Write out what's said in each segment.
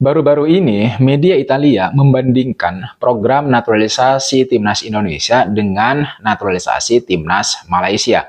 Baru-baru ini, media Italia membandingkan program naturalisasi timnas Indonesia dengan naturalisasi timnas Malaysia.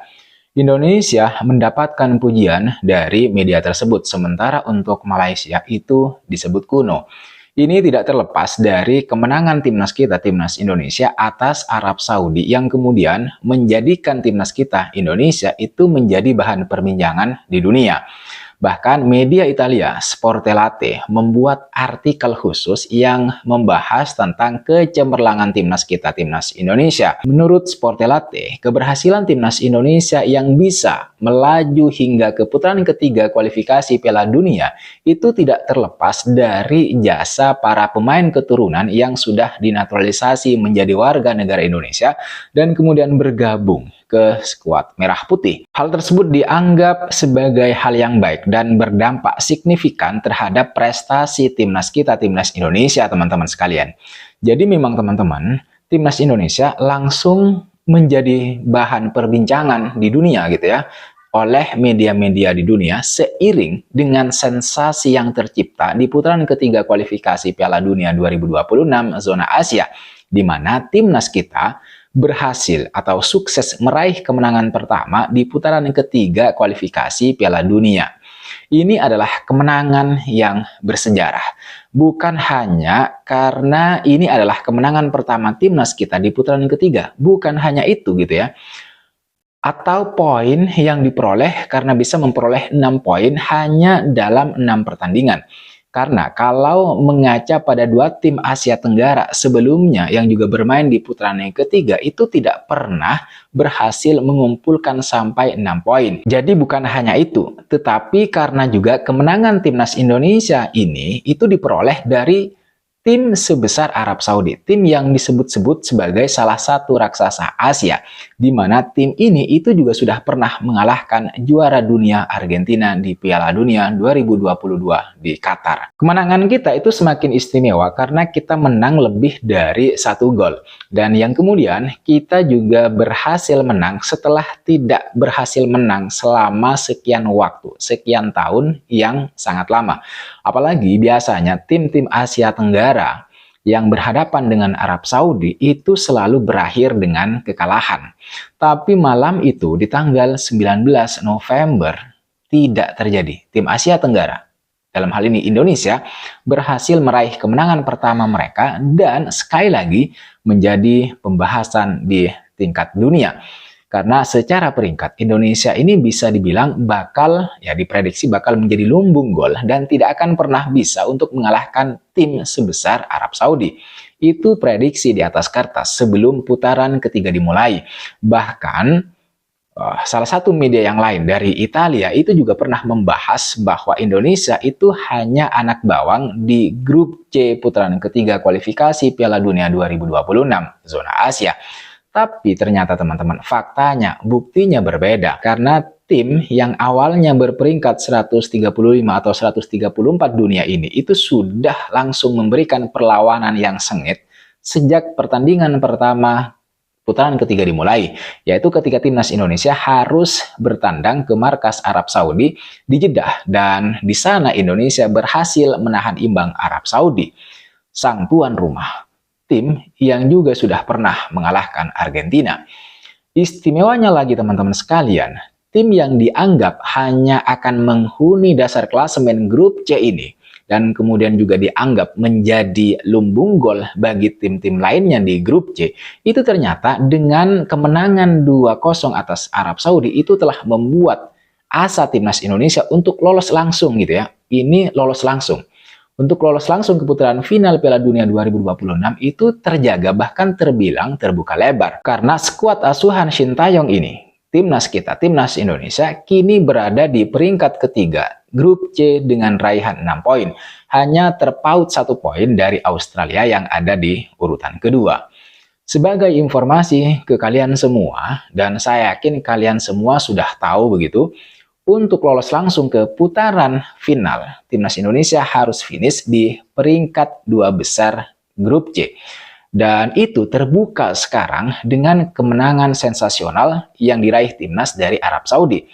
Indonesia mendapatkan pujian dari media tersebut, sementara untuk Malaysia itu disebut kuno. Ini tidak terlepas dari kemenangan timnas kita, timnas Indonesia, atas Arab Saudi yang kemudian menjadikan timnas kita, Indonesia, itu menjadi bahan perbincangan di dunia. Bahkan media Italia, Sportelate, membuat artikel khusus yang membahas tentang kecemerlangan timnas kita, timnas Indonesia. Menurut Sportelate, keberhasilan timnas Indonesia yang bisa melaju hingga ke putaran ketiga kualifikasi Piala Dunia itu tidak terlepas dari jasa para pemain keturunan yang sudah dinaturalisasi menjadi warga negara Indonesia dan kemudian bergabung ke skuad Merah Putih. Hal tersebut dianggap sebagai hal yang baik dan berdampak signifikan terhadap prestasi timnas kita, timnas Indonesia, teman-teman sekalian. Jadi memang teman-teman, timnas Indonesia langsung menjadi bahan perbincangan di dunia gitu ya, oleh media-media di dunia seiring dengan sensasi yang tercipta di putaran ketiga kualifikasi Piala Dunia 2026 zona Asia, di mana timnas kita berhasil atau sukses meraih kemenangan pertama di putaran ketiga kualifikasi Piala Dunia. Ini adalah kemenangan yang bersejarah. Bukan hanya karena ini adalah kemenangan pertama timnas kita di putaran ketiga. Bukan hanya itu gitu ya. Atau poin yang diperoleh karena bisa memperoleh 6 poin hanya dalam 6 pertandingan. Karena kalau mengaca pada dua tim Asia Tenggara sebelumnya yang juga bermain di putaran yang ketiga itu tidak pernah berhasil mengumpulkan sampai 6 poin. Jadi bukan hanya itu, tetapi karena juga kemenangan timnas Indonesia ini itu diperoleh dari tim sebesar Arab Saudi, tim yang disebut-sebut sebagai salah satu raksasa Asia, di mana tim ini itu juga sudah pernah mengalahkan juara dunia Argentina di Piala Dunia 2022 di Qatar. Kemenangan kita itu semakin istimewa karena kita menang lebih dari 1 gol. Dan yang kemudian kita juga berhasil menang setelah tidak berhasil menang selama sekian waktu, sekian tahun yang sangat lama. Apalagi biasanya tim-tim Asia Tenggara yang berhadapan dengan Arab Saudi itu selalu berakhir dengan kekalahan. Tapi malam itu di tanggal 19 November tidak terjadi. Tim Asia Tenggara, dalam hal ini Indonesia, berhasil meraih kemenangan pertama mereka dan sekali lagi menjadi pembahasan di tingkat dunia. Karena secara peringkat Indonesia ini bisa dibilang diprediksi bakal menjadi lumbung gol dan tidak akan pernah bisa untuk mengalahkan tim sebesar Arab Saudi. Itu prediksi di atas kertas sebelum putaran ketiga dimulai. Bahkan salah satu media yang lain dari Italia itu juga pernah membahas bahwa Indonesia itu hanya anak bawang di grup C putaran ketiga kualifikasi Piala Dunia 2026 zona Asia. Tapi ternyata teman-teman, faktanya, buktinya berbeda. Karena tim yang awalnya berperingkat 135 atau 134 dunia ini, itu sudah langsung memberikan perlawanan yang sengit sejak pertandingan pertama putaran ketiga dimulai. Yaitu ketika timnas Indonesia harus bertandang ke markas Arab Saudi di Jeddah. Dan di sana Indonesia berhasil menahan imbang Arab Saudi, sang tuan rumah. Tim yang juga sudah pernah mengalahkan Argentina. Istimewanya lagi teman-teman sekalian, tim yang dianggap hanya akan menghuni dasar klasemen grup C ini dan kemudian juga dianggap menjadi lumbung gol bagi tim-tim lainnya di grup C, itu ternyata dengan kemenangan 2-0 atas Arab Saudi itu telah membuat asa timnas Indonesia untuk lolos langsung gitu ya. Ini lolos langsung. Untuk lolos langsung ke putaran final Piala Dunia 2026 itu terjaga bahkan terbilang terbuka lebar. Karena skuad asuhan Shin Tae-yong ini, timnas kita, timnas Indonesia, kini berada di peringkat ketiga grup C dengan raihan 6 poin. Hanya terpaut 1 poin dari Australia yang ada di urutan kedua. Sebagai informasi ke kalian semua, dan saya yakin kalian semua sudah tahu begitu, untuk lolos langsung ke putaran final, timnas Indonesia harus finish di peringkat 2 besar grup C. Dan itu terbuka sekarang dengan kemenangan sensasional yang diraih timnas dari Arab Saudi.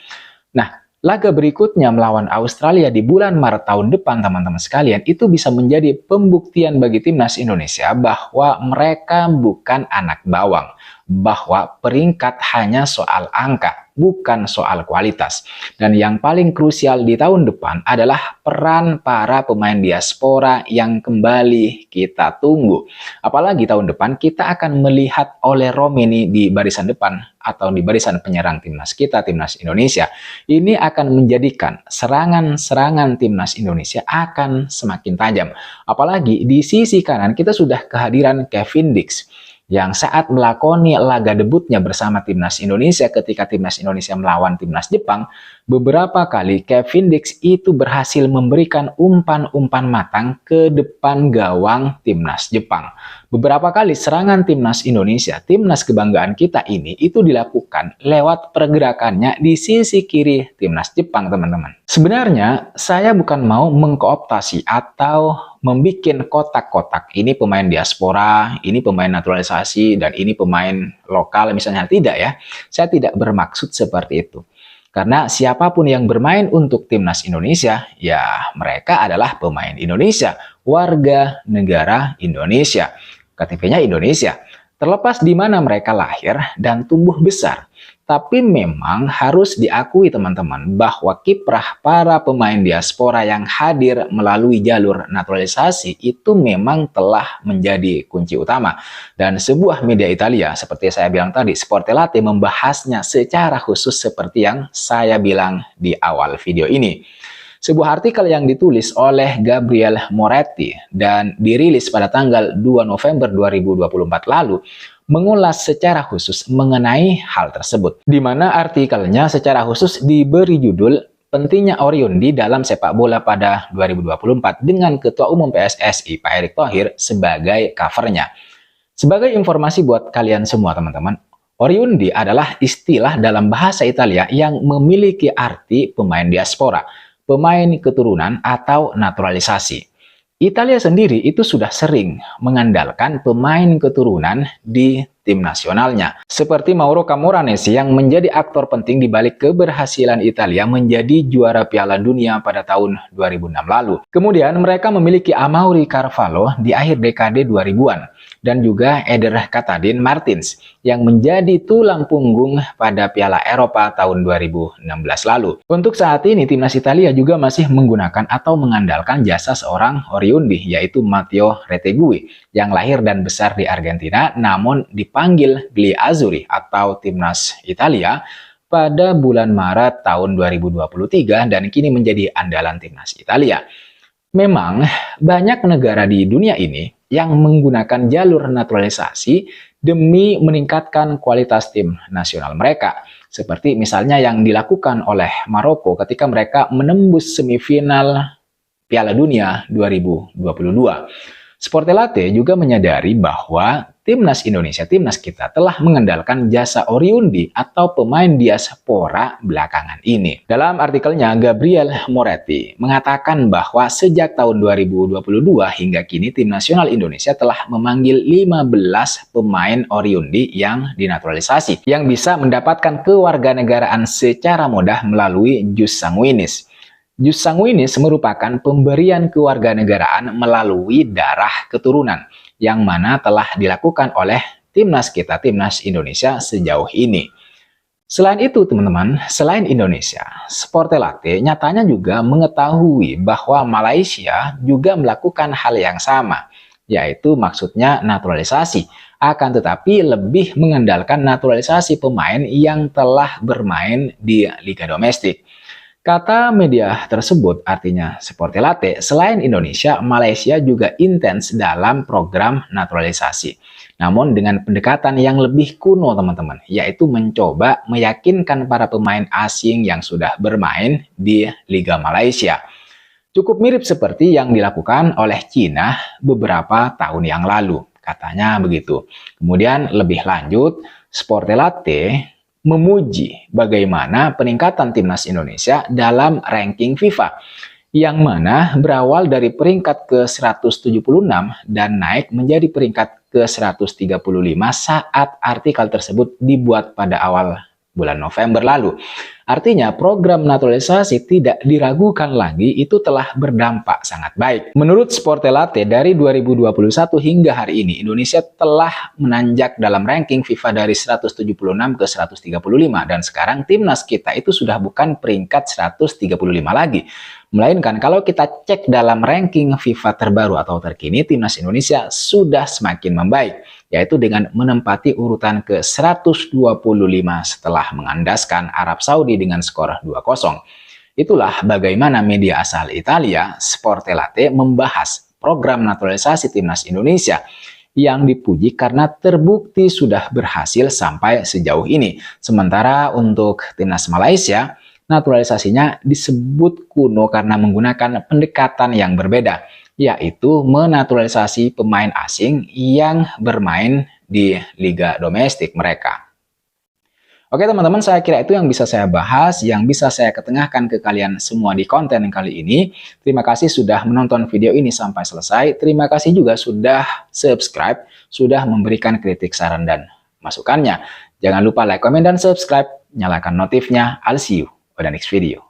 Nah, Laga berikutnya melawan Australia di bulan Maret tahun depan, teman-teman sekalian, itu bisa menjadi pembuktian bagi timnas Indonesia bahwa mereka bukan anak bawang, bahwa peringkat hanya soal angka, bukan soal kualitas. Dan yang paling krusial di tahun depan adalah peran para pemain diaspora yang kembali kita tunggu. Apalagi tahun depan kita akan melihat Ole Romeni di barisan depan atau di barisan penyerang timnas kita, timnas Indonesia. Ini akan menjadikan serangan-serangan timnas Indonesia akan semakin tajam. Apalagi di sisi kanan kita sudah kehadiran Kevin Dix yang saat melakoni laga debutnya bersama timnas Indonesia ketika timnas Indonesia melawan timnas Jepang, beberapa kali Kevin Dix itu berhasil memberikan umpan-umpan matang ke depan gawang timnas Jepang. Beberapa kali serangan timnas Indonesia, timnas kebanggaan kita ini, itu dilakukan lewat pergerakannya di sisi kiri timnas Jepang, teman-teman. Sebenarnya, saya bukan mau mengkooptasi atau membuat kotak-kotak. Ini pemain diaspora, ini pemain naturalisasi, dan ini pemain lokal misalnya. Tidak ya, saya tidak bermaksud seperti itu. Karena siapapun yang bermain untuk timnas Indonesia, ya mereka adalah pemain Indonesia, warga negara Indonesia. KTP-nya Indonesia, terlepas di mana mereka lahir dan tumbuh besar. Tapi memang harus diakui teman-teman bahwa kiprah para pemain diaspora yang hadir melalui jalur naturalisasi itu memang telah menjadi kunci utama. Dan sebuah media Italia seperti saya bilang tadi, Sportelate, membahasnya secara khusus seperti yang saya bilang di awal video ini. Sebuah artikel yang ditulis oleh Gabriele Moretti dan dirilis pada tanggal 2 November 2024 lalu mengulas secara khusus mengenai hal tersebut. Di mana artikelnya secara khusus diberi judul "Pentingnya Oriundi dalam sepak bola pada 2024" dengan Ketua Umum PSSI Pak Erick Thohir sebagai covernya. Sebagai informasi buat kalian semua teman-teman, Oriundi adalah istilah dalam bahasa Italia yang memiliki arti pemain diaspora, pemain keturunan atau naturalisasi. Italia sendiri itu sudah sering mengandalkan pemain keturunan di tim nasionalnya. Seperti Mauro Camoranesi yang menjadi aktor penting di balik keberhasilan Italia menjadi juara Piala Dunia pada tahun 2006 lalu. Kemudian mereka memiliki Amaury Carvalho di akhir dekade 2000-an. Dan juga Eder Katadin Martins yang menjadi tulang punggung pada Piala Eropa tahun 2016 lalu. Untuk saat ini timnas Italia juga masih menggunakan atau mengandalkan jasa seorang Oriundi, yaitu Matteo Retegui yang lahir dan besar di Argentina namun dipanggil Gli Azzurri atau timnas Italia pada bulan Maret tahun 2023 dan kini menjadi andalan timnas Italia. Memang banyak negara di dunia ini yang menggunakan jalur naturalisasi demi meningkatkan kualitas tim nasional mereka. Seperti misalnya yang dilakukan oleh Maroko ketika mereka menembus semifinal Piala Dunia 2022. Sportelate juga menyadari bahwa timnas Indonesia, timnas kita telah mengandalkan jasa Oriundi atau pemain diaspora belakangan ini. Dalam artikelnya, Gabriele Moretti mengatakan bahwa sejak tahun 2022 hingga kini tim nasional Indonesia telah memanggil 15 pemain Oriundi yang dinaturalisasi yang bisa mendapatkan kewarganegaraan secara mudah melalui jus sanguinis. Jus sanguinis merupakan pemberian kewarganegaraan melalui darah keturunan yang mana telah dilakukan oleh timnas kita, timnas Indonesia sejauh ini. Selain itu teman-teman, selain Indonesia, Sportelate nyatanya juga mengetahui bahwa Malaysia juga melakukan hal yang sama, yaitu maksudnya naturalisasi. Akan tetapi lebih mengandalkan naturalisasi pemain yang telah bermain di liga domestik. Kata media tersebut artinya Sportelate, selain Indonesia, Malaysia juga intens dalam program naturalisasi. Namun dengan pendekatan yang lebih kuno teman-teman, yaitu mencoba meyakinkan para pemain asing yang sudah bermain di Liga Malaysia. Cukup mirip seperti yang dilakukan oleh Cina beberapa tahun yang lalu, katanya begitu. Kemudian lebih lanjut, Sportelate memuji bagaimana peningkatan timnas Indonesia dalam ranking FIFA yang mana berawal dari peringkat ke-176 dan naik menjadi peringkat ke-135 saat artikel tersebut dibuat pada awal bulan November lalu. Artinya program naturalisasi tidak diragukan lagi itu telah berdampak sangat baik. Menurut Sportelate, dari 2021 hingga hari ini Indonesia telah menanjak dalam ranking FIFA dari 176 ke 135 dan sekarang timnas kita itu sudah bukan peringkat 135 lagi. Melainkan kalau kita cek dalam ranking FIFA terbaru atau terkini, timnas Indonesia sudah semakin membaik, yaitu dengan menempati urutan ke-125 setelah mengandaskan Arab Saudi dengan skor 2-0. Itulah bagaimana media asal Italia, Sportelate, membahas program naturalisasi timnas Indonesia yang dipuji karena terbukti sudah berhasil sampai sejauh ini. Sementara untuk timnas Malaysia, naturalisasinya disebut kuno karena menggunakan pendekatan yang berbeda, yaitu menaturalisasi pemain asing yang bermain di liga domestik mereka. Oke teman-teman, saya kira itu yang bisa saya bahas, yang bisa saya ketengahkan ke kalian semua di konten kali ini. Terima kasih sudah menonton video ini sampai selesai. Terima kasih juga sudah subscribe, sudah memberikan kritik, saran, dan masukannya. Jangan lupa like, komen, dan subscribe. Nyalakan notifnya. I'll see you on the next video.